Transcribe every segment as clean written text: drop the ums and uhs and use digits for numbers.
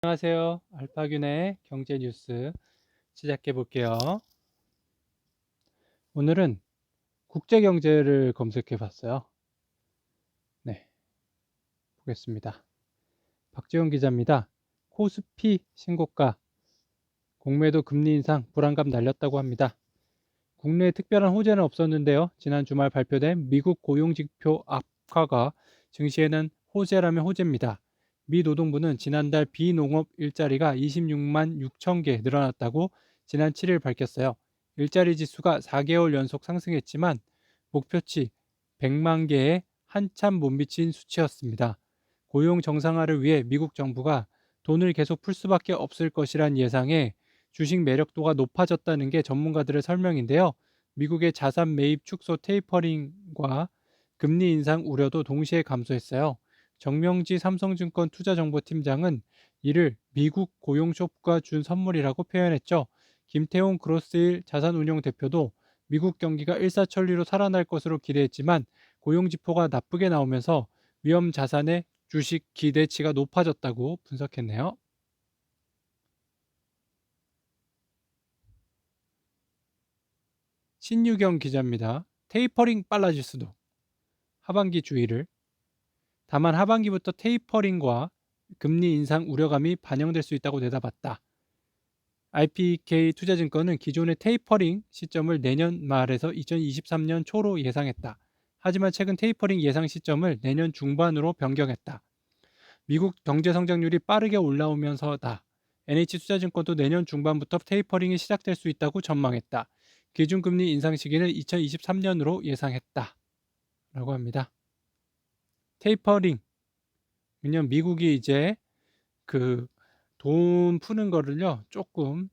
안녕하세요. 알파균의 경제 뉴스 시작해 볼게요. 오늘은 국제 경제를 검색해 봤어요. 네, 보겠습니다. 박지원 기자입니다. 코스피 신고가, 공매도 금리 인상 불안감 날렸다고 합니다. 국내에 특별한 호재는 없었는데요. 지난 주말 발표된 미국 고용지표 악화가 증시에는 호재라면 호재입니다. 미 노동부는 지난달 비농업 일자리가 26만 6천 개 늘어났다고 지난 7일 밝혔어요. 일자리 지수가 4개월 연속 상승했지만 목표치 100만 개에 한참 못 미친 수치였습니다. 고용 정상화를 위해 미국 정부가 돈을 계속 풀 수밖에 없을 것이란 예상에 주식 매력도가 높아졌다는 게 전문가들의 설명인데요. 미국의 자산 매입 축소 테이퍼링과 금리 인상 우려도 동시에 감소했어요. 정명지 삼성증권 투자정보팀장은 이를 미국 고용 쇼크가 준 선물이라고 표현했죠. 김태용 그로스일 자산운용 대표도 미국 경기가 일사천리로 살아날 것으로 기대했지만 고용 지표가 나쁘게 나오면서 위험 자산의 주식 기대치가 높아졌다고 분석했네요. 신유경 기자입니다. 테이퍼링 빨라질 수도. 하반기 주의를. 다만 하반기부터 테이퍼링과 금리 인상 우려감이 반영될 수 있다고 내다봤다. IPK 투자증권은 기존의 테이퍼링 시점을 내년 말에서 2023년 초로 예상했다. 하지만 최근 테이퍼링 예상 시점을 내년 중반으로 변경했다. 미국 경제 성장률이 빠르게 올라오면서다. NH투자증권도 내년 중반부터 테이퍼링이 시작될 수 있다고 전망했다. 기준금리 인상 시기는 2023년으로 예상했다. 라고 합니다. 테이퍼링. 왜냐면 미국이 이제 그 돈 푸는 거를요, 조금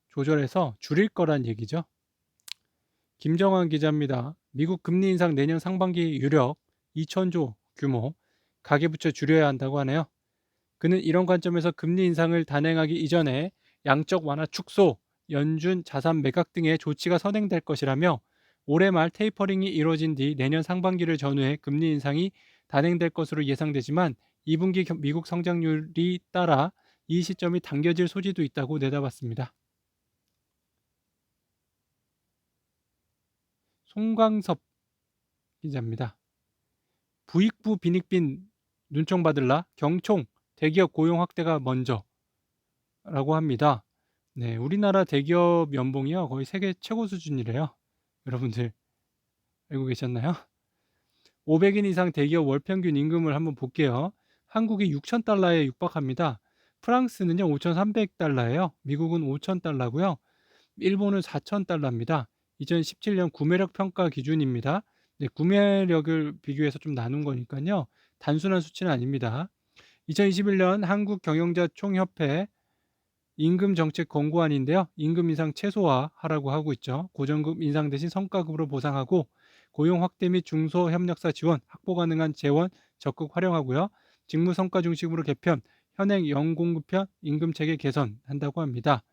조절해서 줄일 거란 얘기죠. 김정환 기자입니다. 미국 금리 인상 내년 상반기 유력 2천조 규모 가계부채 줄여야 한다고 하네요. 그는 이런 관점에서 금리 인상을 단행하기 이전에 양적 완화 축소, 연준 자산 매각 등의 조치가 선행될 것이라며 올해 말 테이퍼링이 이루어진 뒤 내년 상반기를 전후해 금리 인상이 단행될 것으로 예상되지만 2분기 미국 성장률이 따라 이 시점이 당겨질 소지도 있다고 내다봤습니다. 송광섭 기자입니다. 부익부 빈익빈 눈총 받을라 경총 대기업 고용 확대가 먼저 라고 합니다. 네, 우리나라 대기업 연봉이요 거의 세계 최고 수준이래요. 여러분들 알고 계셨나요? 500인 이상 대기업 월 평균 임금을 한번 볼게요. 한국이 6,000달러에 육박합니다. 프랑스는요 5,300달러예요. 미국은 5,000달러고요. 일본은 4,000달러입니다. 2017년 구매력 평가 기준입니다. 네, 구매력을 비교해서 좀 나눈 거니까요. 단순한 수치는 아닙니다. 2021년 한국경영자총협회 임금 정책 권고안인데요. 임금 인상 최소화하라고 하고 있죠. 고정급 인상 대신 성과급으로 보상하고 고용 확대 및 중소협력사 지원, 확보 가능한 재원 적극 활용하고요. 직무 성과 중심으로 개편, 현행 연공급편 임금 체계 개선한다고 합니다.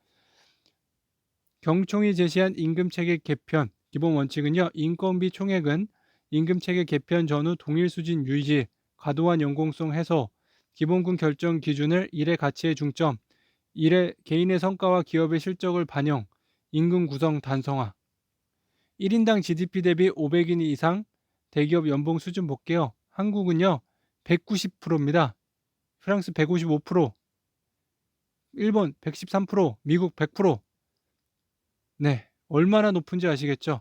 경총이 제시한 임금 체계 개편 기본 원칙은요. 인건비 총액은 임금 체계 개편 전후 동일 수준 유지, 과도한 연공성 해소, 기본군 결정 기준을 일의 가치에 중점, 일의 개인의 성과와 기업의 실적을 반영, 임금 구성 단성화. 1인당 GDP 대비 500인 이상 대기업 연봉 수준 볼게요. 한국은요 190%입니다. 프랑스 155%, 일본 113%, 미국 100%. 네, 얼마나 높은지 아시겠죠?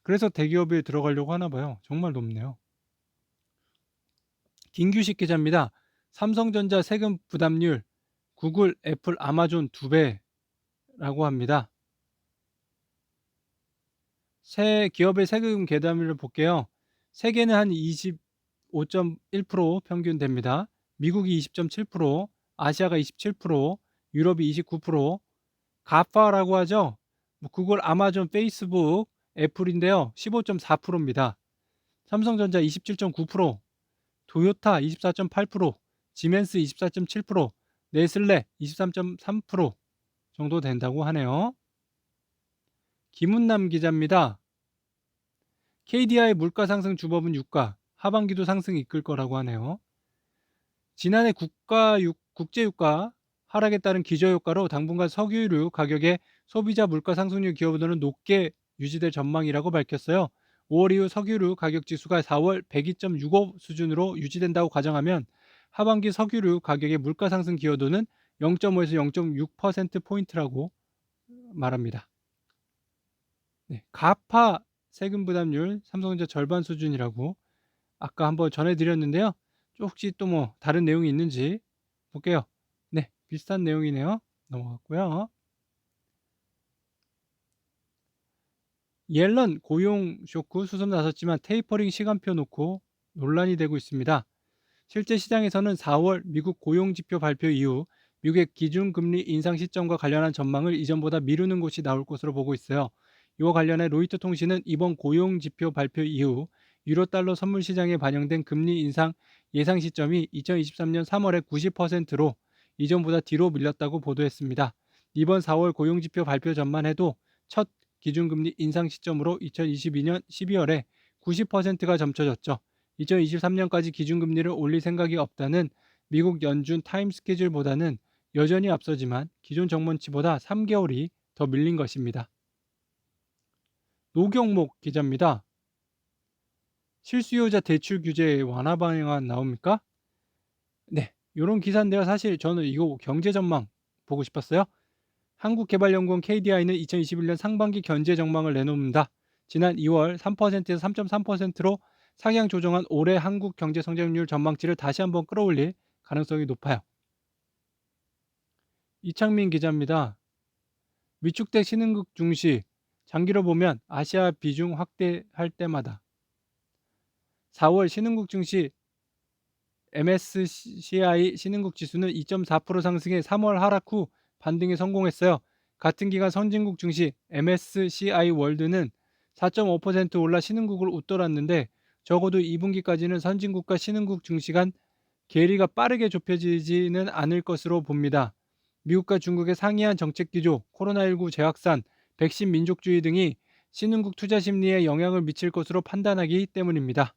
그래서 대기업에 들어가려고 하나 봐요. 정말 높네요. 김규식 기자입니다. 삼성전자 세금 부담률 구글, 애플, 아마존 2배라고 합니다. 새 기업의 세금 계담률을 볼게요. 세계는 한 25.1% 평균 됩니다. 미국이 20.7%, 아시아가 27%, 유럽이 29%, 가파라고 하죠. 구글, 아마존, 페이스북, 애플인데요. 15.4%입니다. 삼성전자 27.9%, 도요타 24.8%, 지멘스 24.7%, 네슬레 23.3% 정도 된다고 하네요. 김은남 기자입니다. KDI의 물가 상승 주범은 유가, 하반기도 상승 이끌 거라고 하네요. 지난해 국제 유가 하락에 따른 기저효과로 당분간 석유류 가격의 소비자 물가 상승률 기여도는 높게 유지될 전망이라고 밝혔어요. 5월 이후 석유류 가격 지수가 4월 102.65 수준으로 유지된다고 가정하면 하반기 석유류 가격의 물가 상승 기여도는 0.5에서 0.6%포인트라고 말합니다. 네, 가파 세금 부담률 삼성전자 절반 수준이라고 아까 한번 전해드렸는데요. 혹시 또 뭐 다른 내용이 있는지 볼게요. 네, 비슷한 내용이네요. 넘어갔고요. 옐런 고용 쇼크 수습 나섰지만 테이퍼링 시간표 놓고 논란이 되고 있습니다. 실제 시장에서는 4월 미국 고용지표 발표 이후 미국의 기준금리 인상 시점과 관련한 전망을 이전보다 미루는 곳이 나올 것으로 보고 있어요. 이와 관련해 로이터 통신은 이번 고용지표 발표 이후 유로달러 선물 시장에 반영된 금리 인상 예상 시점이 2023년 3월에 90%로 이전보다 뒤로 밀렸다고 보도했습니다. 이번 4월 고용지표 발표 전만 해도 첫 기준금리 인상 시점으로 2022년 12월에 90%가 점쳐졌죠. 2023년까지 기준금리를 올릴 생각이 없다는 미국 연준 타임 스케줄보다는 여전히 앞서지만 기존 정원치보다 3개월이 더 밀린 것입니다. 노경목 기자입니다. 실수요자 대출 규제 완화 방안 나옵니까? 네, 이런 기사인데요. 사실 저는 이거 경제 전망 보고 싶었어요. 한국개발연구원 KDI는 2021년 상반기 경제 전망을 내놓습니다. 지난 2월 3%에서 3.3%로 상향 조정한 올해 한국 경제 성장률 전망치를 다시 한번 끌어올릴 가능성이 높아요. 이창민 기자입니다. 위축된 신흥국 중시, 장기로 보면 아시아 비중 확대할 때마다 4월 신흥국 증시 MSCI 신흥국 지수는 2.4% 상승해 3월 하락 후 반등에 성공했어요. 같은 기간 선진국 증시 MSCI 월드는 4.5% 올라 신흥국을 웃돌았는데 적어도 2분기까지는 선진국과 신흥국 증시 간 괴리가 빠르게 좁혀지지는 않을 것으로 봅니다. 미국과 중국의 상이한 정책 기조, 코로나19 재확산, 백신 민족주의 등이 신흥국 투자 심리에 영향을 미칠 것으로 판단하기 때문입니다.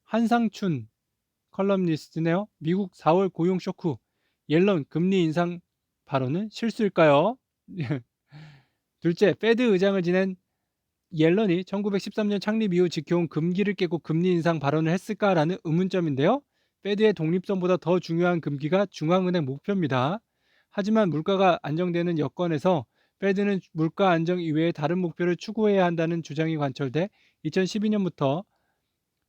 한상춘 컬럼니스트네요. 미국 4월 고용 쇼크, 옐런 금리 인상 발언은 실수일까요? 둘째, 페드 의장을 지낸 옐런이 1913년 창립 이후 지켜온 금기를 깨고 금리 인상 발언을 했을까라는 의문점인데요. 페드의 독립성보다 더 중요한 금기가 중앙은행 목표입니다. 하지만 물가가 안정되는 여건에서 페드는 물가 안정 이외에 다른 목표를 추구해야 한다는 주장이 관철돼 2012년부터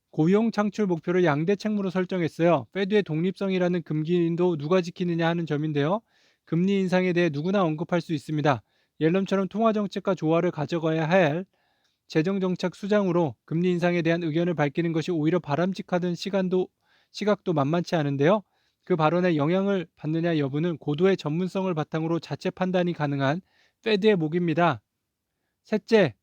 고용 창출 목표를 양대 책무로 설정했어요. 페드의 독립성이라는 금기도 누가 지키느냐 하는 점인데요. 금리 인상에 대해 누구나 언급할 수 있습니다. 옐런처럼 통화정책과 조화를 가져가야 할 재정정책 수장으로 금리 인상에 대한 의견을 밝히는 것이 오히려 바람직하던 시각도 만만치 않은데요. 그 발언에 영향을 받느냐 여부는 고도의 전문성을 바탕으로 자체 판단이 가능한 페드의 몫입니다. 셋째,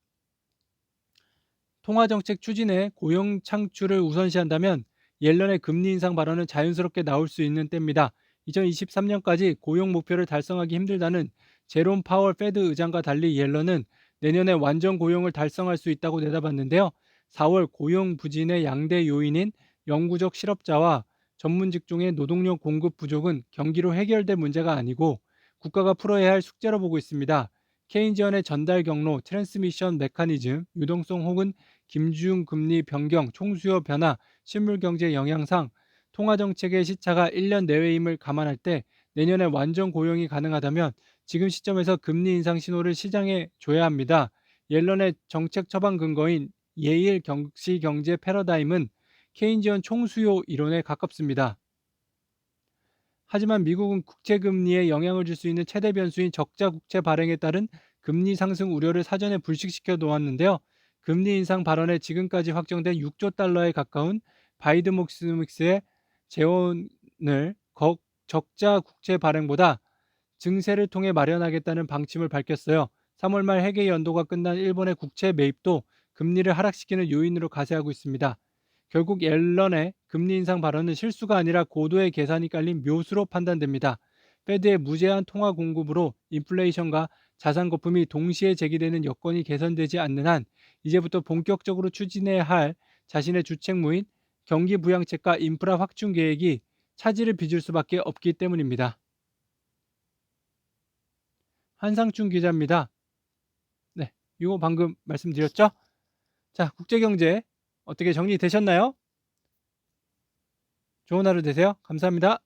통화정책 추진에 고용 창출을 우선시한다면 옐런의 금리 인상 발언은 자연스럽게 나올 수 있는 때입니다. 2023년까지 고용 목표를 달성하기 힘들다는 제롬 파월 페드 의장과 달리 옐런은 내년에 완전 고용을 달성할 수 있다고 내다봤는데요. 4월 고용 부진의 양대 요인인 영구적 실업자와 전문 직종의 노동력 공급 부족은 경기로 해결될 문제가 아니고 국가가 풀어야 할 숙제로 보고 있습니다. 케인지언의 전달 경로, 트랜스미션 메커니즘, 유동성 혹은 김중금리 변경, 총수요 변화, 실물경제 영향상 통화정책의 시차가 1년 내외임을 감안할 때 내년에 완전 고용이 가능하다면 지금 시점에서 금리 인상 신호를 시장에 줘야 합니다. 옐런의 정책 처방 근거인 예일 시경제 패러다임은 케인지언 총수요 이론에 가깝습니다. 하지만 미국은 국채금리에 영향을 줄 수 있는 최대 변수인 적자 국채 발행에 따른 금리 상승 우려를 사전에 불식시켜 놓았는데요. 금리 인상 발언에 지금까지 확정된 6조 달러에 가까운 바이드목스믹스의 재원을 적자 국채 발행보다 증세를 통해 마련하겠다는 방침을 밝혔어요. 3월 말 회계 연도가 끝난 일본의 국채 매입도 금리를 하락시키는 요인으로 가세하고 있습니다. 결국 옐런의 금리 인상 발언은 실수가 아니라 고도의 계산이 깔린 묘수로 판단됩니다. 페드의 무제한 통화 공급으로 인플레이션과 자산 거품이 동시에 제기되는 여건이 개선되지 않는 한 이제부터 본격적으로 추진해야 할 자신의 주책무인 경기 부양책과 인프라 확충 계획이 차질을 빚을 수밖에 없기 때문입니다. 한상춘 기자입니다. 네, 이거 방금 말씀드렸죠? 자, 국제경제 어떻게 정리되셨나요? 좋은 하루 되세요. 감사합니다.